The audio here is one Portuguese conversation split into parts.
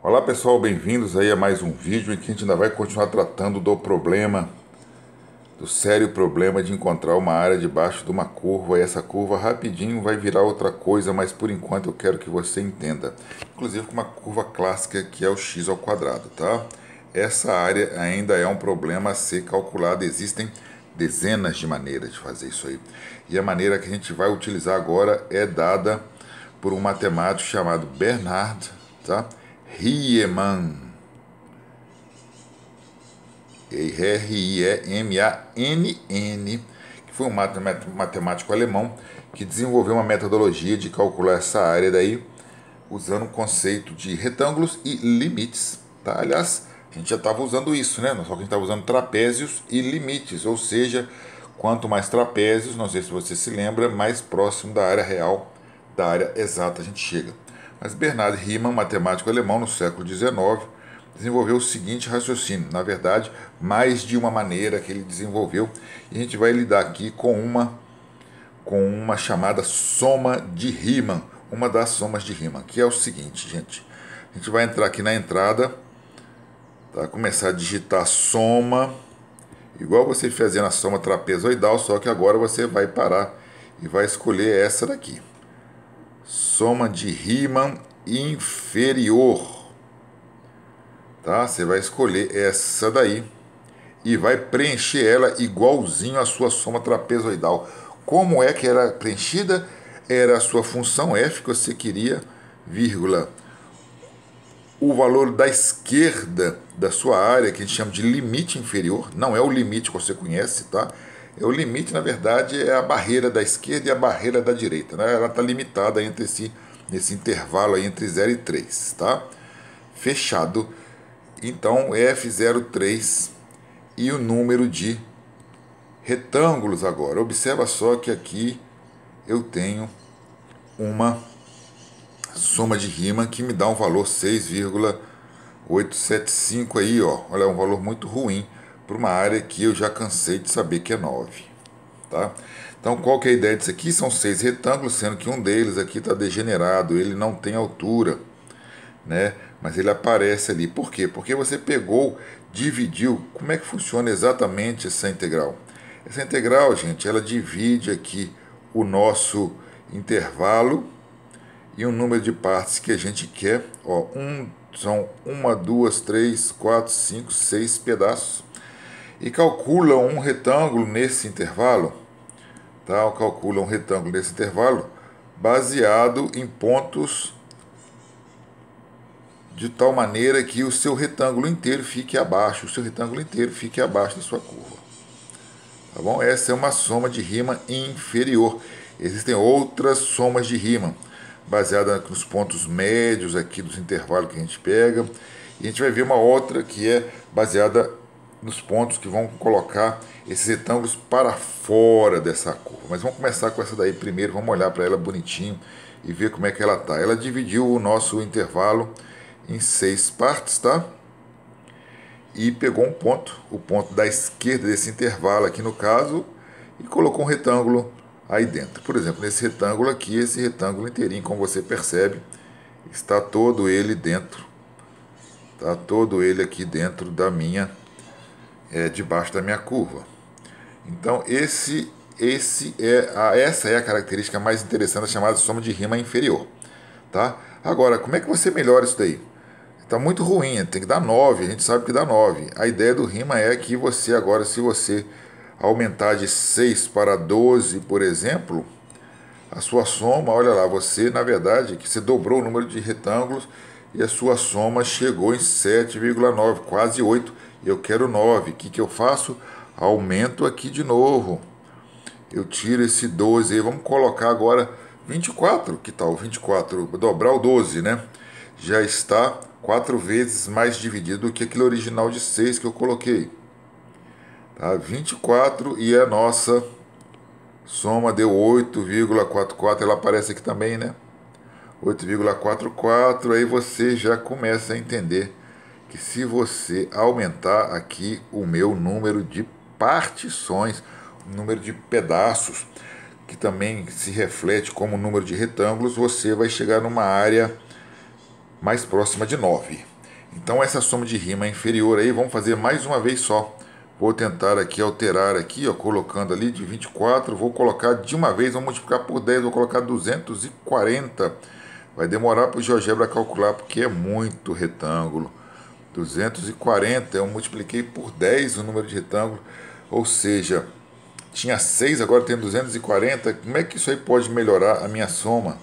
Olá pessoal, bem-vindos aí a mais um vídeo em que a gente ainda vai continuar tratando do sério problema de encontrar uma área debaixo de uma curva, e essa curva rapidinho vai virar outra coisa, mas por enquanto eu quero que você entenda, inclusive com uma curva clássica que é o x ao quadrado, tá? Essa área ainda é um problema a ser calculado, existem dezenas de maneiras de fazer isso aí, e a maneira que a gente vai utilizar agora é dada por um matemático chamado Bernard, tá? Riemann, Riemann, que foi um matemático alemão que desenvolveu uma metodologia de calcular essa área daí usando o conceito de retângulos e limites, tá? Aliás, a gente já estava usando isso, né? Só que a gente estava usando trapézios e limites, ou seja, quanto mais trapézios, não sei se você se lembra, mais próximo da área real, da área exata a gente chega. Mas Bernard Riemann, matemático alemão no século XIX, desenvolveu o seguinte raciocínio, na verdade, mais de uma maneira que ele desenvolveu, e a gente vai lidar aqui com uma chamada soma de Riemann, uma das somas de Riemann, que é o seguinte, gente. A gente vai entrar aqui na entrada, tá? Começar a digitar soma, igual você fazia na soma trapezoidal, só que agora você vai parar e vai escolher essa daqui. Soma de Riemann inferior. Tá? Você vai escolher essa daí e vai preencher ela igualzinho à sua soma trapezoidal. Como é que era preenchida? Era a sua função f que você queria, vírgula, o valor da esquerda da sua área, que a gente chama de limite inferior, não é o limite que você conhece, tá? É o limite, na verdade, é a barreira da esquerda e a barreira da direita, né? Ela está limitada entre si, nesse intervalo aí entre 0 e 3, tá? Fechado. Então, F03 e o número de retângulos agora. Observa só que aqui eu tenho uma soma de Riemann que me dá um valor 6,875 aí, ó. Olha, é um valor muito ruim para uma área que eu já cansei de saber que é 9, tá? Então, qual que é a ideia disso aqui? São 6 retângulos, sendo que um deles aqui está degenerado, ele não tem altura, né? Mas ele aparece ali. Por quê? Porque você pegou, dividiu. Como é que funciona exatamente essa integral? Essa integral, gente, ela divide aqui o nosso intervalo e o número de partes que a gente quer. Ó, são 1, 2, 3, 4, 5, 6 pedaços. E calcula um retângulo nesse intervalo. Tá? Calcula um retângulo nesse intervalo baseado em pontos de tal maneira que o seu retângulo inteiro fique abaixo, da sua curva. Tá bom? Essa é uma soma de Riemann inferior. Existem outras somas de Riemann, baseada nos pontos médios aqui dos intervalos que a gente pega. E a gente vai ver uma outra que é baseada nos pontos que vão colocar esses retângulos para fora dessa curva. Mas vamos começar com essa daí primeiro, vamos olhar para ela bonitinho e ver como é que ela está. Ela dividiu o nosso intervalo em 6 partes, tá? E pegou um ponto, o ponto da esquerda desse intervalo aqui no caso, e colocou um retângulo aí dentro. Por exemplo, nesse retângulo aqui, esse retângulo inteirinho, como você percebe, está todo ele dentro, tá? Todo ele aqui dentro da minha, debaixo da minha curva. Então essa é a característica mais interessante, chamada soma de Riemann inferior, tá? Agora, como é que você melhora isso daí? Está muito ruim, tem que dar 9, a gente sabe que dá 9. A ideia do Riemann é que você agora, se você aumentar de 6 para 12, por exemplo, a sua soma, olha lá, você, na verdade, que você dobrou o número de retângulos e a sua soma chegou em 7,9, quase 8. E eu quero 9. O que eu faço? Aumento aqui de novo. Eu tiro esse 12 aí, vamos colocar agora 24, que tal? 24, dobrar o 12, né? Já está 4 vezes mais dividido do que aquele original de 6 que eu coloquei. Tá? 24 e a nossa soma deu 8,44, ela aparece aqui também, né? 8,44, aí você já começa a entender que se você aumentar aqui o meu número de partições, o número de pedaços, que também se reflete como número de retângulos, você vai chegar numa área mais próxima de 9. Então essa soma de rima é inferior aí, vamos fazer mais uma vez só. Vou tentar aqui alterar aqui, ó, colocando ali de 24, vou colocar de uma vez, vou multiplicar por 10, vou colocar 240. Vai demorar para o GeoGebra calcular, porque é muito retângulo. 240, eu multipliquei por 10 o número de retângulo, ou seja, tinha 6, agora tem 240. Como é que isso aí pode melhorar a minha soma?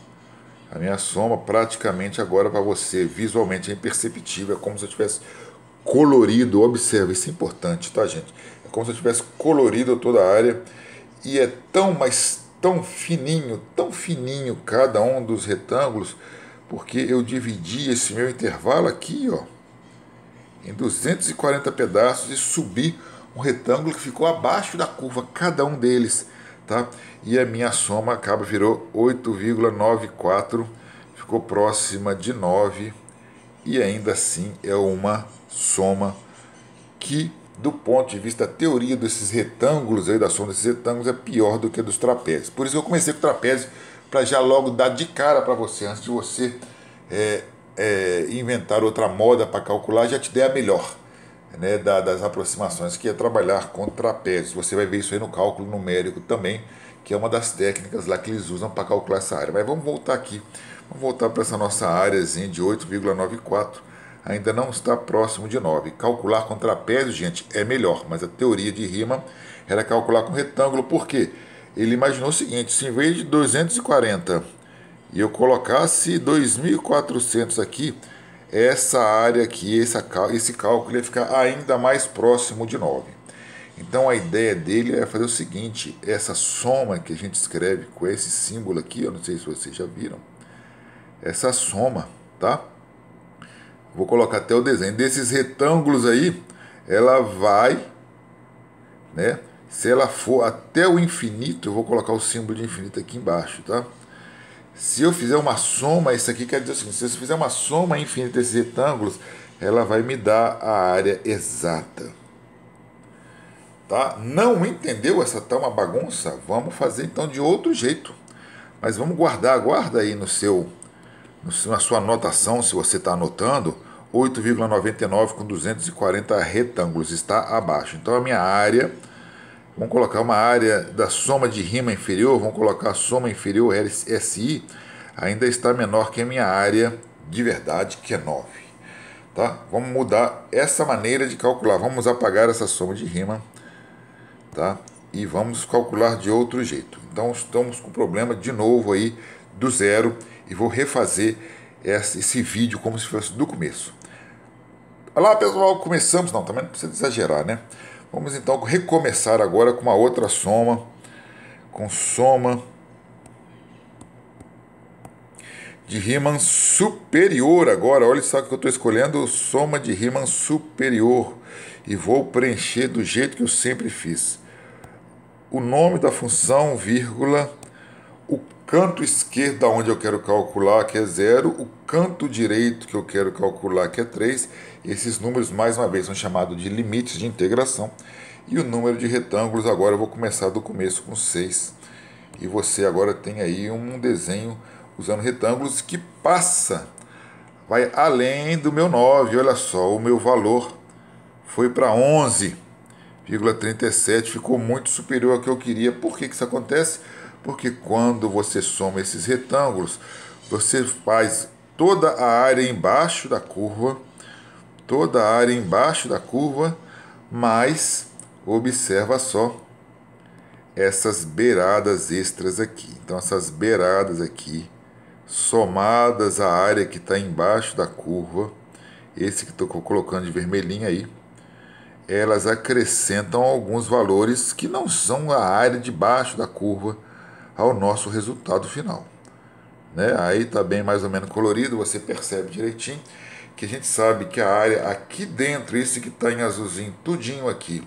A minha soma praticamente agora para você, visualmente é imperceptível, é como se eu tivesse colorido, observa, isso é importante, tá, gente? É como se eu tivesse colorido toda a área e é tão, mas tão fininho cada um dos retângulos, porque eu dividi esse meu intervalo aqui, ó, em 240 pedaços e subi um retângulo que ficou abaixo da curva, cada um deles, tá? E a minha soma virou 8,94, ficou próxima de 9 e ainda assim é uma soma que, do ponto de vista da teoria desses retângulos, aí, da soma desses retângulos, é pior do que a dos trapézios. Por isso eu comecei com o trapézio, para já logo dar de cara para você, antes de você inventar outra moda para calcular, já te der a melhor, né, das aproximações, que é trabalhar com trapézios. Você vai ver isso aí no cálculo numérico também, que é uma das técnicas lá que eles usam para calcular essa área. Mas vamos voltar aqui, vamos voltar para essa nossa áreazinha de 8,94, ainda não está próximo de 9. Calcular com trapézio, gente, é melhor, mas a teoria de Riemann era calcular com retângulo, por quê? Ele imaginou o seguinte: se em vez de 240 e eu colocasse 2.400 aqui, essa área aqui, esse cálculo ia ficar ainda mais próximo de 9. Então a ideia dele é fazer o seguinte: essa soma que a gente escreve com esse símbolo aqui, eu não sei se vocês já viram, essa soma, tá? Vou colocar até o desenho desses retângulos aí, ela vai, né? Se ela for até o infinito, eu vou colocar o símbolo de infinito aqui embaixo, tá? Se eu fizer uma soma, isso aqui quer dizer o seguinte: se eu fizer uma soma infinita desses retângulos, ela vai me dar a área exata. Tá? Não entendeu? Essa tá uma bagunça? Vamos fazer então de outro jeito. Mas vamos guarda aí na sua anotação, se você está anotando, 8,99 com 240 retângulos, está abaixo. Então a minha área, vamos colocar uma área da soma de rima inferior, vamos colocar a soma inferior SI, ainda está menor que a minha área de verdade, que é 9. Tá? Vamos mudar essa maneira de calcular, vamos apagar essa soma de rima, tá? E vamos calcular de outro jeito. Então estamos com o problema de novo aí do zero e vou refazer esse vídeo como se fosse do começo. Olá pessoal, começamos, não, também não precisa exagerar, né? Vamos então recomeçar agora com uma outra soma, com soma de Riemann superior agora. Olha só que eu estou escolhendo soma de Riemann superior e vou preencher do jeito que eu sempre fiz. O nome da função, vírgula, o canto esquerdo onde eu quero calcular, que é 0, o canto direito que eu quero calcular, que é 3. Esses números, mais uma vez, são chamados de limites de integração. E o número de retângulos, agora eu vou começar do começo com 6. E você agora tem aí um desenho usando retângulos que vai além do meu 9. Olha só, o meu valor foi para 11,37, ficou muito superior ao que eu queria. Por que isso acontece? Porque quando você soma esses retângulos, você faz toda a área embaixo da curva, mas observa só essas beiradas extras aqui. Então essas beiradas aqui, somadas à área que está embaixo da curva, esse que estou colocando de vermelhinho aí, elas acrescentam alguns valores que não são a área de baixo da curva ao nosso resultado final, né? Aí está bem mais ou menos colorido, você percebe direitinho que a gente sabe que a área aqui dentro, esse que está em azulzinho, tudinho aqui,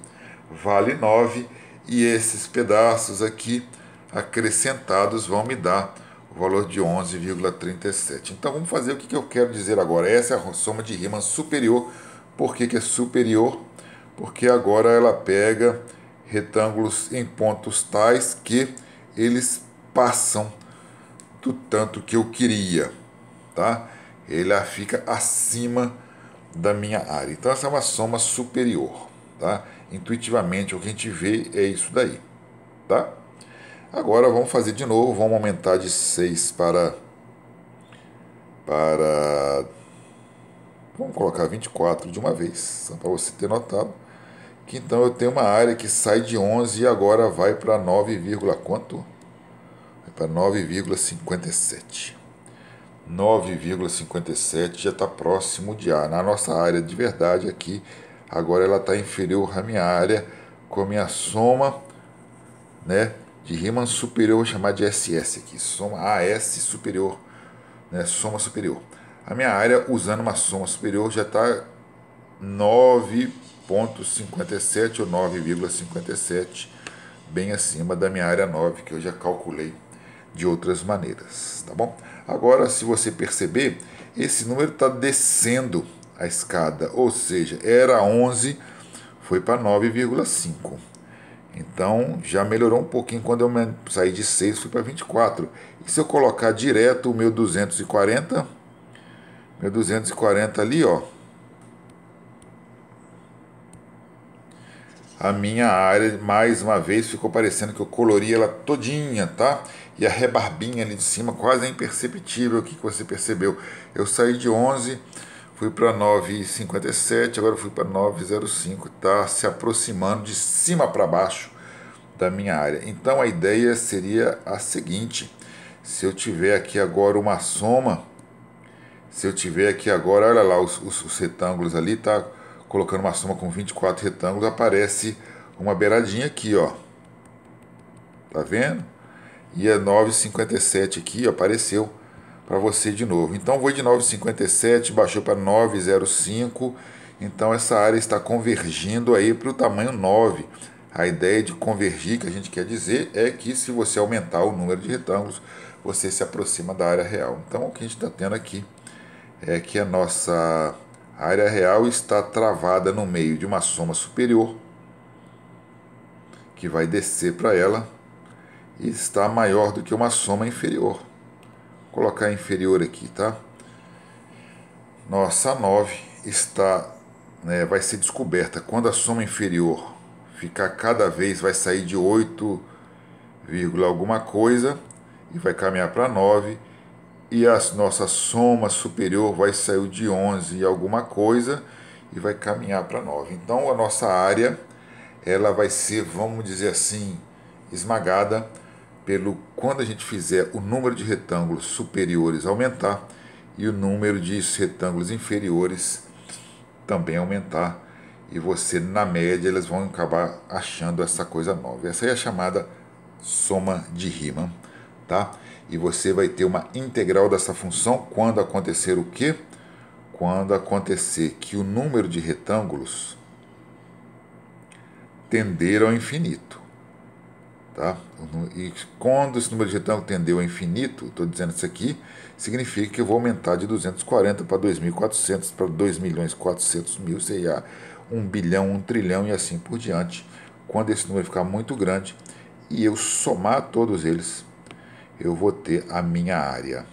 vale 9, e esses pedaços aqui acrescentados vão me dar o valor de 11,37. Então vamos fazer o que eu quero dizer agora. Essa é a soma de Riemann superior. Por que é superior? Porque agora ela pega retângulos em pontos tais que eles passam do tanto que eu queria, tá? Ele fica acima da minha área. Então essa é uma soma superior, tá? Intuitivamente o que a gente vê é isso daí, tá? Agora vamos fazer de novo, vamos aumentar de 6 para vamos colocar 24 de uma vez, só para você ter notado que então eu tenho uma área que sai de 11 e agora vai para 9, quanto? Vai para 9,57. 9,57 já está próximo de A. Na nossa área de verdade aqui, agora ela está inferior à minha área com a minha soma, né, de Riemann superior, vou chamar de SS aqui, soma AS superior, né, soma superior. A minha área, usando uma soma superior, já está 9,57 ou 9,57, bem acima da minha área 9, que eu já calculei de outras maneiras, tá bom? Agora, se você perceber, esse número está descendo a escada, ou seja, era 11, foi para 9,5. Então, já melhorou um pouquinho quando eu saí de 6, fui para 24. E se eu colocar direto o meu 240 ali, ó, a minha área, mais uma vez, ficou parecendo que eu colori ela todinha, tá? E a rebarbinha ali de cima quase é imperceptível. O que você percebeu? Eu saí de 11, fui para 9,57, agora fui para 9,05, tá se aproximando de cima para baixo da minha área. Então a ideia seria a seguinte: se eu tiver aqui agora uma soma, se eu tiver aqui agora, olha lá os retângulos ali, tá? Colocando uma soma com 24 retângulos, aparece uma beiradinha aqui, ó. Tá vendo? E a 9,57 aqui, ó, apareceu para você de novo. Então vou de 9,57, baixou para 9,05. Então essa área está convergindo aí para o tamanho 9. A ideia de convergir, que a gente quer dizer, é que se você aumentar o número de retângulos, você se aproxima da área real. Então o que a gente está tendo aqui é que a nossa área real está travada no meio de uma soma superior, que vai descer para ela, e está maior do que uma soma inferior. Vou colocar inferior aqui, tá? Nossa 9 está, né, vai ser descoberta quando a soma inferior ficar cada vez, vai sair de 8, alguma coisa e vai caminhar para 9, e a nossa soma superior vai sair de 11 e alguma coisa e vai caminhar para 9. Então a nossa área, ela vai ser, vamos dizer assim, esmagada pelo quando a gente fizer o número de retângulos superiores aumentar e o número de retângulos inferiores também aumentar, e você, na média, eles vão acabar achando essa coisa nova. Essa é a chamada soma de Riemann, tá? E você vai ter uma integral dessa função quando acontecer o quê? Quando acontecer que o número de retângulos tender ao infinito, tá? E quando esse número de retângulos tender ao infinito, estou dizendo isso aqui, significa que eu vou aumentar de 240 para 2.400, para 2.400.000, seria 1 bilhão, 1 trilhão e assim por diante. Quando esse número ficar muito grande e eu somar todos eles, eu vou ter a minha área,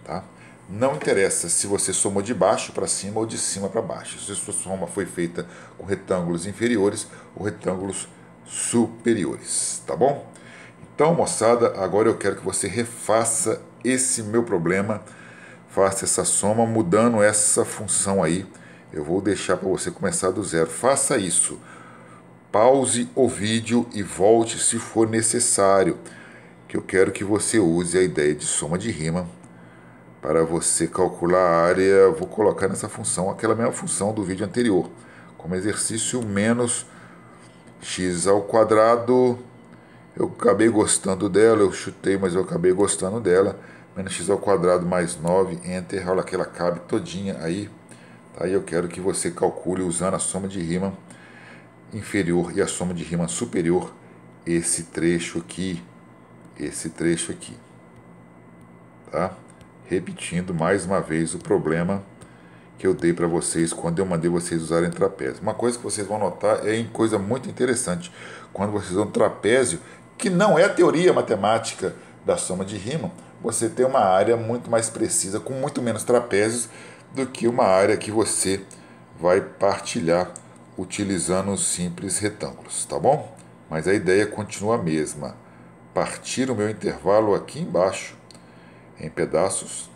tá? Não interessa se você somou de baixo para cima ou de cima para baixo. Se a sua soma foi feita com retângulos inferiores ou retângulos superiores, tá bom? Então, moçada, agora eu quero que você refaça esse meu problema, faça essa soma mudando essa função aí. Eu vou deixar para você começar do zero. Faça isso. Pause o vídeo e volte se for necessário, que eu quero que você use a ideia de soma de Riemann para você calcular a área. Eu vou colocar nessa função, aquela mesma função do vídeo anterior, como exercício menos x ao quadrado. Eu acabei gostando dela, eu chutei, mas eu acabei gostando dela. Menos x ao quadrado mais 9, enter, olha que ela cabe todinha aí. Aí eu quero que você calcule usando a soma de Riemann inferior e a soma de Riemann superior, esse trecho aqui, tá? Repetindo mais uma vez o problema que eu dei para vocês quando eu mandei vocês usarem trapézio. Uma coisa que vocês vão notar é coisa muito interessante, quando vocês usam trapézio, que não é a teoria matemática da soma de Riemann, você tem uma área muito mais precisa, com muito menos trapézios, do que uma área que você vai partilhar utilizando os simples retângulos, tá bom? Mas a ideia continua a mesma. Partir o meu intervalo aqui embaixo em pedaços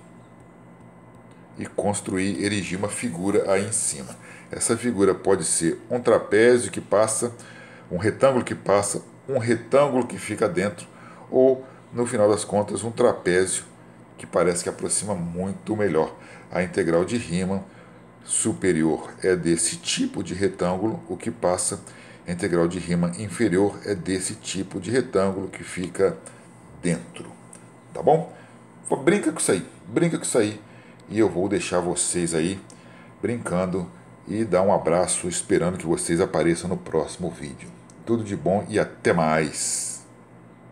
e construir, erigir uma figura aí em cima. Essa figura pode ser um trapézio que passa, um retângulo que passa, um retângulo que fica dentro, ou, no final das contas, um trapézio que parece que aproxima muito melhor. A integral de Riemann superior é desse tipo de retângulo, o que passa, a integral de Riemann inferior é desse tipo de retângulo que fica dentro. Tá bom? Brinca com isso aí, brinca com isso aí. E eu vou deixar vocês aí brincando e dar um abraço, esperando que vocês apareçam no próximo vídeo. Tudo de bom e até mais!